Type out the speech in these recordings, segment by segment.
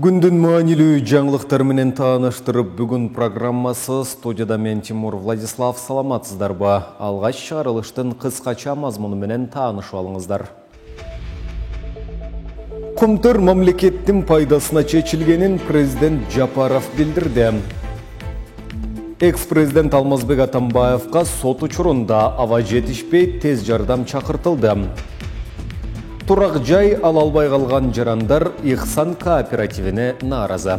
Күндүн маанилүү жаңылыктар менен тааныштырып, бүгүн программасы студияда мен Тимур Владислав, саламатсыздарбы? Алгач чыгарылыштын кыскача мазмуну менен таанышып алыңыздар. Кумтөр мамлекеттин пайдасына чечилгенин президент Жапаров билдирди. Экс-президент Алмазбек Атамбаевка сот учурунда аба жетишпей тез жардам чакыртылды. Турак жай ала албай калган жарандар Ихсан кооперативине нааразы.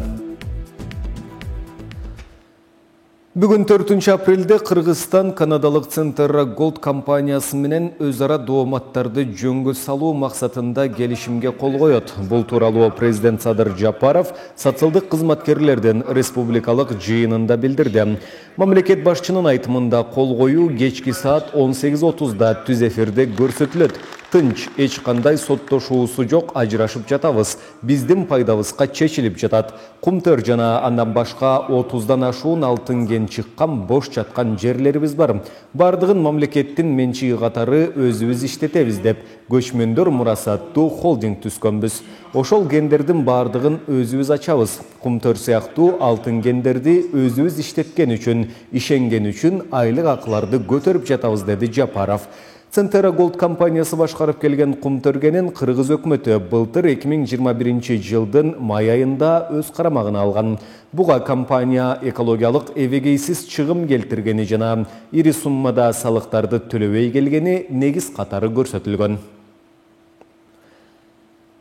Бүгүн 4 апрелде Кыргызстан канадалык Центра Голд компаниясы менен өз ара дооматтарды жөнгө салуу максатында келишимге кол коет. Бул тууралуу президент Садыр Жапаров социалдык кызматкерлердин республикалык жыйынында билдирди. Мамлекет башчынын айтымында кол коюу кечки саат 18:30 түз эфирде көрсөтүлөт. Тынч, эч кандай соттошуусу жок, ажырашып жатабыз. Биздин пайдабызга чечилип жатат. Кумтөр жана андан башка 30дан ашуун алтын кен чыккан бош жаткан жерлерибиз бар. Бардыгын мамлекеттин менчиги катары өзүбүз иштетебиз деп көчмөндөр мурасаттуу холдинг түзгөнбүз. Ошол кендердин бардыгын өзүбүз ачабыз. Кумтөр сыяктуу алтын кендерди өзүбүз иштеткен үчүн, ишенген үчүн айлык акыларды көтөрүп жатабыз, деди Жапаров. Центра Голд компаниясы башкарып келген Кумтөргенин Кыргыз өкмөтү былтыр 2021 жылдын май айында өз карамагына алган. Буга компания экологиялык эбегейсиз чыгым келтиргени жана ири суммада салыктарды төлөбөй келгени негиз катары көрсөтүлгөн.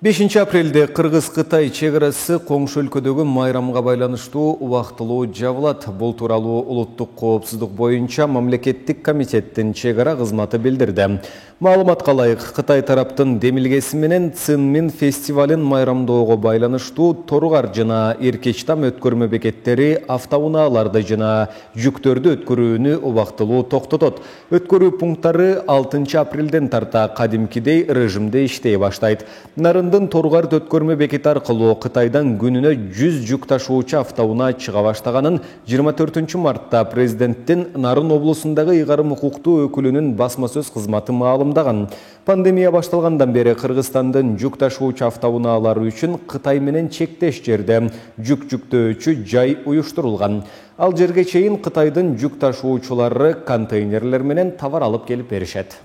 5 апрелде Кыргыз-Кытай чегарасы коңшу өлкөдөгү майрамга байланыштуу убактылуу жабылат. Бул тууралуу улуттук коопсуздук боюнча мамлекеттик комитеттин чегара кызматы билдирди. Маалыматка ылайык, Кытай тараптын демилгеси менен Цинмин фестивалын майрамдоого байланыштуу Торугар жана Эркечтам өткөрмө бекеттери автоунааларды жана жүктөрдү өткөрүүнү убактылуу токтотот. Өткөрүү пункттары 6 апрелден тарта кадимкидей режимде иштей баштайт. Нарындын Торугар өткөрмө бекети аркылуу Кытайдан күнүнө 100 жүк ташуучу автоунаа чыга баштаганын 24 мартта президенттин Нарын облусундагы ыйгарым укуктуу өкүлүнүн басма сөз кызматы маалымдаган. Пандемия башталгандан бери Кыргызстандын жүк ташуучу автоунаалары үчүн Кытай менен чектеш жерде жүк жүктөөчү жай уюштурулган. Ал жерге чейин Кытайдын жүк ташуучулары контейнерлер менен товар алып келип беришет.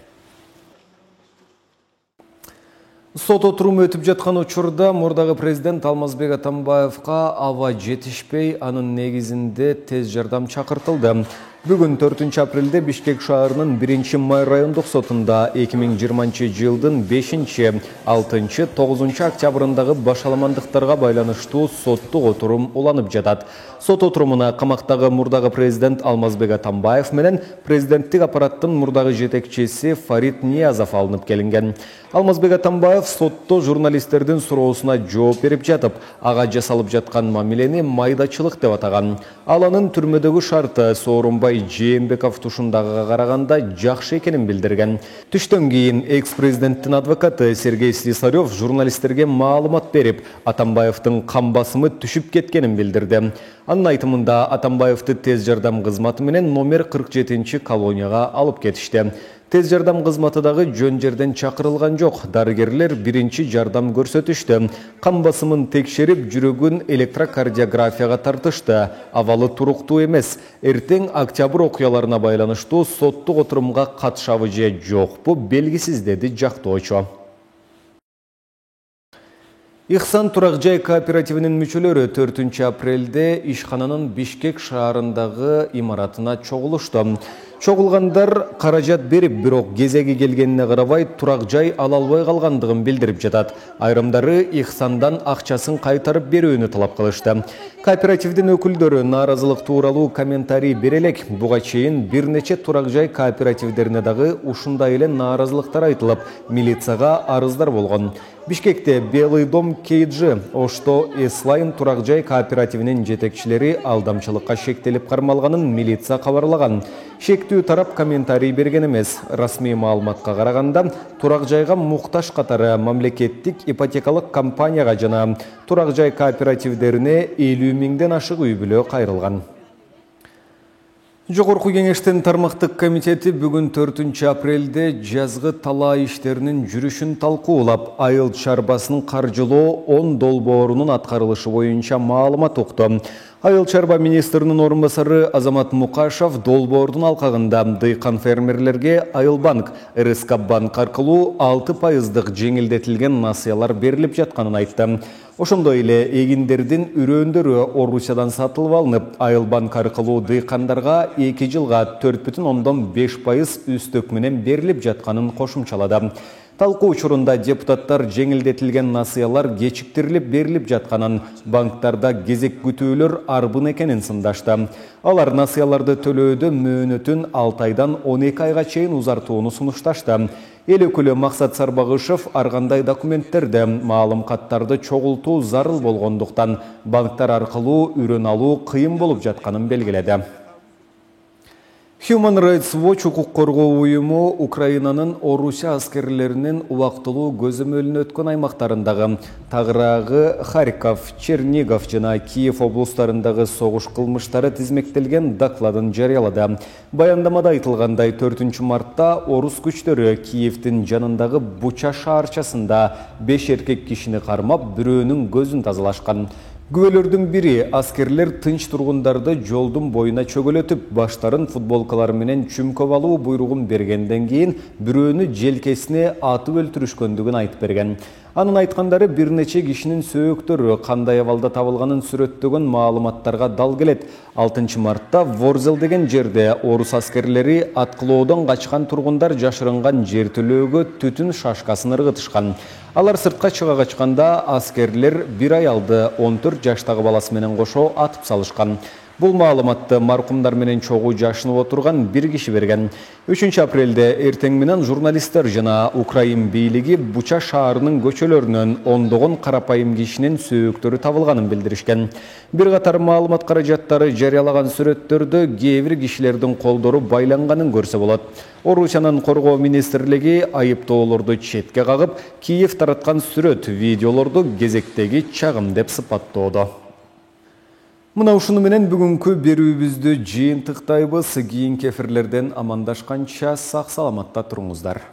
Сот отуруму өтүп жаткан учурда мурдагы президент Алмазбек Атамбаевка аба жетишпей, анын негизинде тез жардам чакыртылды. Бүгүн 4 апрелде Бишкек шаарынын 1 май райондук сотунда 2020 жылдын 5, 6, 9 октябрындагы башаламандыктарга байланыштуу соттук отурум уланып жатат. Сот отурумуна камактагы мурдагы президент Алмазбек Атамбаев менен президенттик аппараттын мурдагы жетекчиси Фарид Ниязов алынып келинген. Алмазбек Атамбаев сотто журналисттердин суроосуна жооп берип жатып, ага жасалып жаткан мамилени майдачылык деп атаган. Ал анын түрмөдөгү шарты Сооронбай Жээнбеков тушундагыга караганда жакшы экенин билдирген. Түштөн кийин экс-президенттин адвокаты Сергей Слесарев журналисттерге маалымат берип, Атамбаевдин кан басымы түшүп кеткенин билдирди. Анын айтымында Атамбаевди тез жардам кызматы менен номер 47 колонияга алып кетишти. Тез жардам кызматы дагы жөн жерден чакырылган жок. Дарыгерлер биринчи жардам көрсөтүштү. Кан басымын текшерип, жүрөгүн электрокардиографияга тартышты. Абалы туруктуу эмес. Эртең октябрь окуяларына байланыштуу соттук отурумга катышабы же жокпу белгисиз, деди жактоочу. Ихсан турак жай кооперативинин мүчөлөрү 4 апрелде ишкананын Бишкек шаарындагы имаратына чогулушту. Чогулгандар каражат берип, бирок кезеги келгенине карабай турак жай ала албай калгандыгын билдирип жатат. Айрымдары Ихсандан акчасын кайтарып берүүнү талап кылышты. Кооперативдин өкүлдөрү нааразылык тууралуу комментарий бере элек. Буга чейин бир нече турак жай кооперативдерине дагы ушундай эле нааразылыктар айтылып, милицияга арыздар болгон. Бишкекте Белый дом KG, Ошто Эслайн турак жай кооперативинин жетекчилери алдамчылыкка шектелип кармалганын милиция кабарлаган. Шектүү тарап комментарий берген эмес. Расмий маалыматка караганда, турак жайга муктаж катары мамлекеттик ипотекалык компанияга жана турак жай кооперативдерине 50 миңден ашык үй бүлө кайрылган. Жогорку кеңештин тармактык комитети бүгүн 4 апрелде жазгы талаа иштеринин жүрүшүн талкуулап, айыл чарбасын каржылоо 10 долбоорунун аткарылышы боюнча маалымат укту. Айыл чарба министринин орун басары Азамат Мукашев долбоордун алкагында дыйкан фермерлерге Айылбанк, РСК банк аркылуу 6% жеңилдетилген насыялар берилип жатканын айтты. Ошондой эле эгиндердин үрөөндөрү Орусиядан сатылып алынып, Айылбанк аркылуу дыйкандарга 2 жылга 4,5% үстөк менен берилип жатканын кошумчалады. Талкуу учурунда депутаттар жеңилдетилген насыялар кечиктирилип берилип жатканын, банктарда кезек күтүүлөр арбын экенин сындашты. Алар насыяларды төлөөдө мөөнөтүн 6 айдан 12 айга чейин узартууну сунушташты. Эл өкүлү Максат Сарбагышев ар кандай документтерде маалым каттарды чогултуу зарыл болгондуктан банктар аркылуу үрөн алуу кыйын болуп жатканын белгиледи. Human Rights Watch укук коргоо уюму Украинанын Орусия аскерлеринин убактылуу көзөмөлүнө өткөн аймактарындагы тагыраагы Харьков, Чернигов жана Киев облустарындагы согуш кылмыштары тизмектелген докладын жарыялады. Баяндамада айтылгандай, 4 мартта орус күчтөрү Киевдин жанындагы Буча шаарчасында 5 эркек кишини кармап, бирөөнүн көзүн тазалашкан. Күбөлөрдүн бири аскерлер тынч тургундарды жолдун боюна чөгөлөтүп, баштарын футболкалары менен чүмкөп алуу буйругун бергенден кийин бирөөнү желкесине атып өлтүрүшкөндүгүн айтып берген. Анын айткандары бир нече кишинин сөөктөрү кандай абалда табылганын сүрөттөгөн маалыматтарга дал келет. 6 мартта Ворзел деген жерде орус аскерлери аткылоодон качкан тургундар жашырынган жертөлөөгө түтүн шашкасын ыргытышкан. Алар сыртка чыга качканда аскерлер бир аялды 14 жаштагы баласы менен кошо атып салышкан. Бул маалыматты маркумдар менен чогуу жашынып отурган бир киши берген. 3 апрелде эртең менен журналисттер жана Украин бийлиги Буча шаарынын көчөлөрүнөн ондогон карапайым кишинин сөөктөрү табылганын билдиришкен. Бир катар маалымат каражаттары жарыялаган сүрөттөрдө кээ бир кишилердин колдору байланганын көрсө болот. Орусиянын коргоо министрлиги айыптоолорду четке кагып, Киев тараткан сүрөт, видеолорду кезектеги чагым деп сыпаттоодо. Мына ушуну менен бүгүнкү берүүбүздү жыйынтыктайбыз. Кийинки эфирлерден амандашканча сак саламатта туруңуздар.